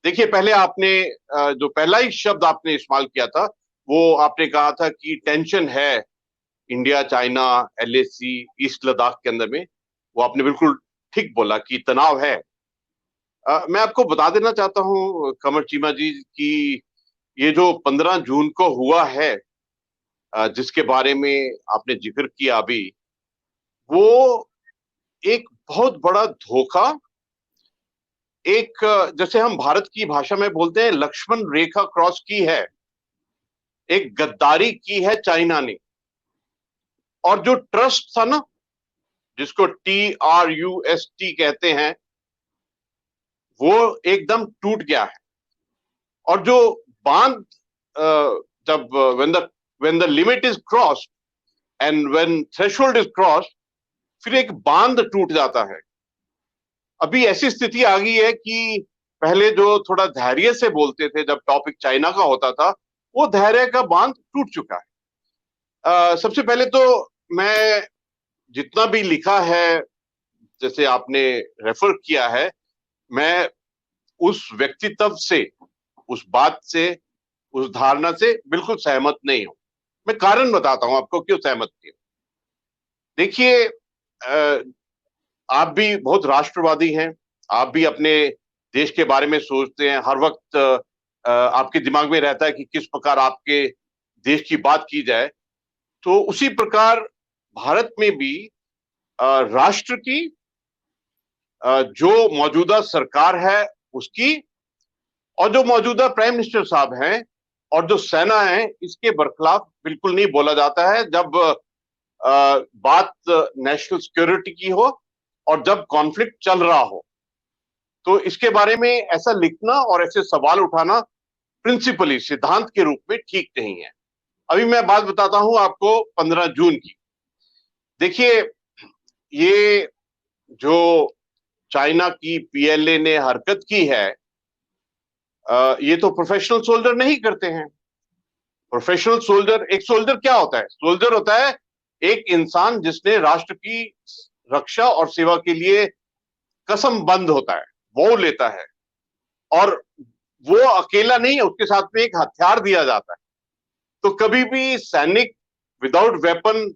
देखिए, पहले आपने जो पहला ही शब्द आपने इस्तेमाल किया था, वो आपने कहा था कि टेंशन है India China LAC east Ladakh के अंदर में। वो आपने बिल्कुल ठीक बोला कि तनाव है। मैं आपको बता देना चाहता हूं कमर चीमा जी कि ये जो 15 जून को हुआ है, जिसके बारे में आपने जिक्र किया अभी, वो एक बहुत बड़ा धोखा, एक जैसे हम भारत की भाषा में बोलते हैं लक्ष्मण रेखा क्रॉस की है, एक गद्दारी की है चाइना ने। और जो ट्रस्ट था ना, जिसको TRUST कहते हैं, वो एकदम टूट गया है। और जो बांध, जब when the limit is crossed and when threshold is crossed, फिर एक बांध टूट जाता है। अभी ऐसी स्थिति आ गई है कि पहले जो थोड़ा धैर्य से बोलते थे जब टॉपिक चाइना का होता था, वो धैर्य का बांध टूट चुका है। सबसे पहले तो मैं जितना भी लिखा है, जैसे आपने रेफर किया है, मैं उस व्यक्तित्व से, उस बात से, उस धारणा से बिल्कुल सहमत नहीं हूं। मैं कारण बताता हूं आपको क्यों सहमत नहीं हूं। देखिए, आप भी बहुत राष्ट्रवादी हैं, आप भी अपने देश के बारे में सोचते हैं हर वक्त। आपके दिमाग में रहता है कि किस प्रकार आपके देश की बात की जाए। तो उसी प्रकार भारत में भी राष्ट्र की, जो मौजूदा सरकार है उसकी, और जो मौजूदा प्राइम मिनिस्टर साहब हैं, और जो सेना है, इसके बरखिलाफ बिल्कुल नहीं बोला जाता है जब बात नेशनल सिक्योरिटी की हो और जब कॉन्फ्लिक्ट चल रहा हो। तो इसके बारे में ऐसा लिखना और ऐसे सवाल उठाना प्रिंसिपली, सिद्धांत के रूप में ठीक नहीं है। अभी मैं बात बताता हूं आपको 15 जून की। देखिए, ये जो चाइना की PLA ने हरकत की है, ये तो प्रोफेशनल सोल्जर नहीं करते हैं। प्रोफेशनल सोल्जर, एक सोल्जर क्या होता है? सोल्जर होता है एक इंसान जिसने राष्ट्र की रक्षा और सेवा के लिए कसम बंद होता है, वो लेता है। और वो अकेला नहीं, उसके साथ में एक हथियार दिया जाता है। तो कभी भी सैनिक विदाउट वेपन,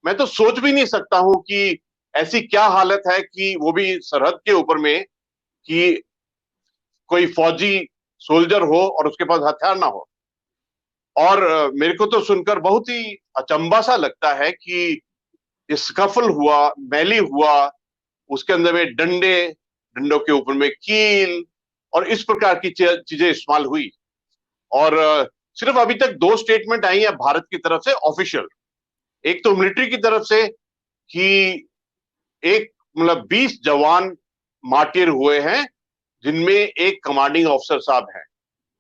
मैं तो सोच भी नहीं सकता हूं कि ऐसी क्या हालत है कि वो भी सरहद के ऊपर में, कि कोई फौजी सोल्जर हो और उसके पास हथियार ना हो। और मेरे को तो सुनकर बहुत ही अचंभा सा लगता है कि स्कफल हुआ, मैली हुआ, उसके अंदर में डंडे, डंडों के ऊपर में कील, और इस प्रकार की चीजें इस्तेमाल हुई। और सिर्फ अभी तक 2 स्टेटमेंट आई है भारत की तरफ से ऑफिशियल। एक तो मिलिट्री की तरफ से कि एक, मतलब 20 जवान मार्टिर हुए हैं, जिनमें एक कमांडिंग ऑफिसर साहब हैं।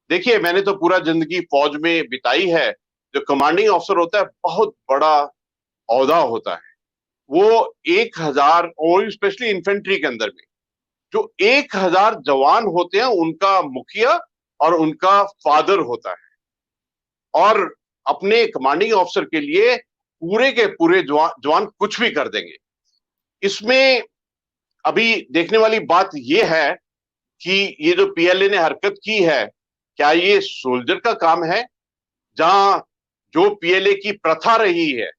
देखिए, मैंने तो पूरा जिंदगी फौज में बिताई है। जो कमांडिंग ऑफिसर होता है, बहुत बड़ा औहदा होता है। वो 1,000, और स्पेशली इन्फेंट्री के अंदर में जो 1,000 जवान होते हैं, उनका मुखिया और उनका फादर होता है। और अपने कमांडिंग ऑफिसर के लिए पूरे के पूरे जवान कुछ भी कर देंगे। इसमें अभी देखने वाली बात यह है कि ये जो PLA ने हरकत की है, क्या ये सोल्जर का काम है? जहां जो PLA की प्रथा रही है,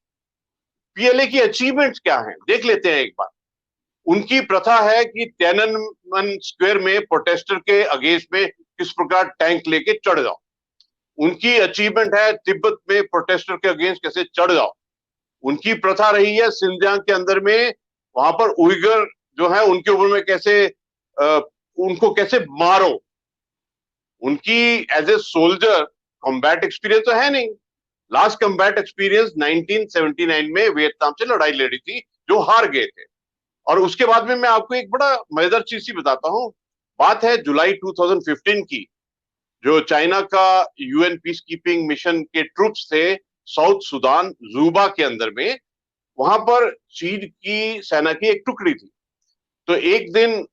PLA की अचीवमेंट्स क्या हैं, देख लेते हैं एक बार। उनकी प्रथा है कि तिएननमेन स्क्वायर में प्रोटेस्टर के अगेंस्ट में किस प्रकार टैंक लेके चढ़ जाओ। उनकी अचीवमेंट है तिब्बत में प्रोटेस्टर के अगेंस्ट कैसे चढ़ जाओ। उनकी प्रथा रही है सिंजियांग के अंदर में, वहां पर उइगर जो है उनके ऊपर में कैसे, उनको कैसे मारो। उनकी as a soldier combat experience तो है नहीं। लास्ट कॉम्बैट एक्सपीरियंस 1979 में वियतनाम से लड़ाई लड़ी थी, जो हार गए थे। और उसके बाद में मैं आपको एक बड़ा मजेदार चीज सी बताता हूँ। बात है जुलाई 2015 की। जो चाइना का UN पीस कीपिंग मिशन के ट्रूप्स थे साउथ सुदान जूबा के अंदर में, वहां पर चीन की सेना की एक टुकड़ी थी। तो एक दिन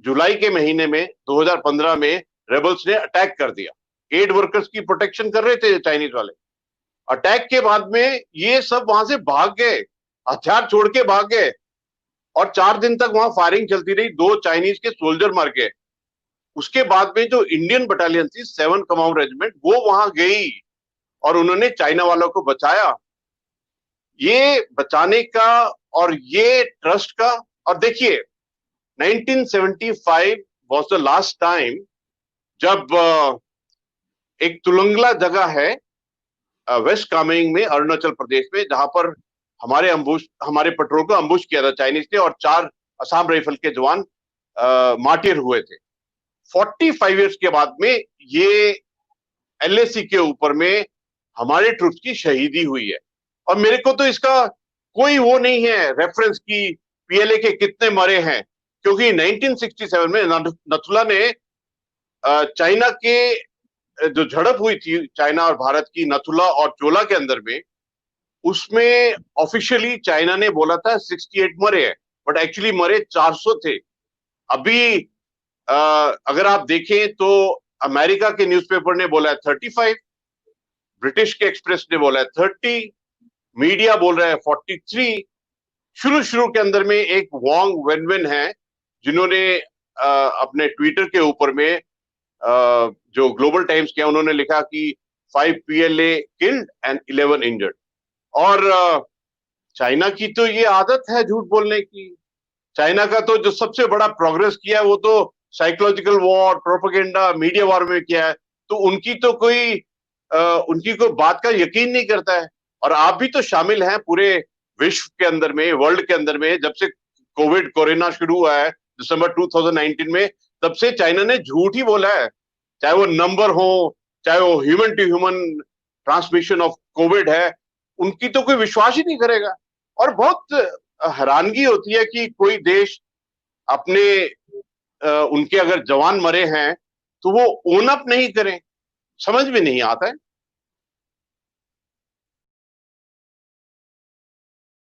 जुलाई के महीने में 2015 में रेबल्स ने अटैक कर दिया। एड वर्कर्स की प्रोटेक्शन कर रहे थे चाइनीज वाले। अटैक के बाद में ये सब वहां से भाग गए, हथियार छोड़ के भाग गए। और 4 दिन तक वहां फायरिंग चलती रही, 2 चाइनीज के सोल्जर मर गए। उसके बाद में जो इंडियन बटालियन थी 7 कमांड रेजिमेंट, वो वहां गई और उन्होंने चाइना वालों को बचाया। ये बचाने का और ये ट्रस्ट का। और देखिए 1975 वाज द लास्ट टाइम जब एक तुलंगला जगह है वेस्ट कामेंग में, अरुणाचल प्रदेश में, जहां पर हमारे पेट्रोल को अम्बुश किया था चाइनीज ने, और 4 असम राइफल के जवान मार्टिर हुए थे। 45 ईयर्स के बाद में ये एलएसी के ऊपर में हमारे ट्रूप्स की शहीदी हुई है। और मेरे को तो इसका कोई वो नहीं है रेफरेंस की पीएलए के कितने मरे हैं, क्योंकि 1967 में नथुला ने चाइना के जो झड़प हुई थी चाइना और भारत की, नथुला और चोला के अंदर में, उसमें ऑफिशियली चाइना ने बोला था 68 मरे हैं, बट एक्चुअली मरे 400 थे। अभी अगर आप देखें तो अमेरिका के न्यूज़पेपर ने बोला है 35, ब्रिटिश के एक्सप्रेस ने बोला है 30, मीडिया बोल रहा है 43। शुरू शुरू के अंदर में एक वॉन्ग वेनवेन है जिन्होंने अपने ट्विटर के ऊपर में जो ग्लोबल टाइम्स के, उन्होंने लिखा कि 5 पीएलए किल्ड एंड 11 इंजर्ड। और चाइना की तो ये आदत है झूठ बोलने की। चाइना का तो जो सबसे बड़ा प्रोग्रेस किया है वो तो psychological war, propaganda, media war में किया है। तो उनकी कोई बात का यकीन नहीं करता है। और आप भी तो शामिल हैं पूरे विश्व के अंदर में, वर्ल्ड के अंदर में। जब से कोरोना शुरू हुआ है दिसंबर 2019 में, तब से चाइना ने झूठ ही बोला है, चाहे वो नंबर हो, चाहे वो human to human transmission of COVID है, उनकी तो कोई विश्वास ही नहीं करेगा। और बहुत हैरानगी होती है कि कोई देश अपने उनके अगर जवान मरे हैं तो वो ओन अप नहीं करें, समझ में नहीं आता है।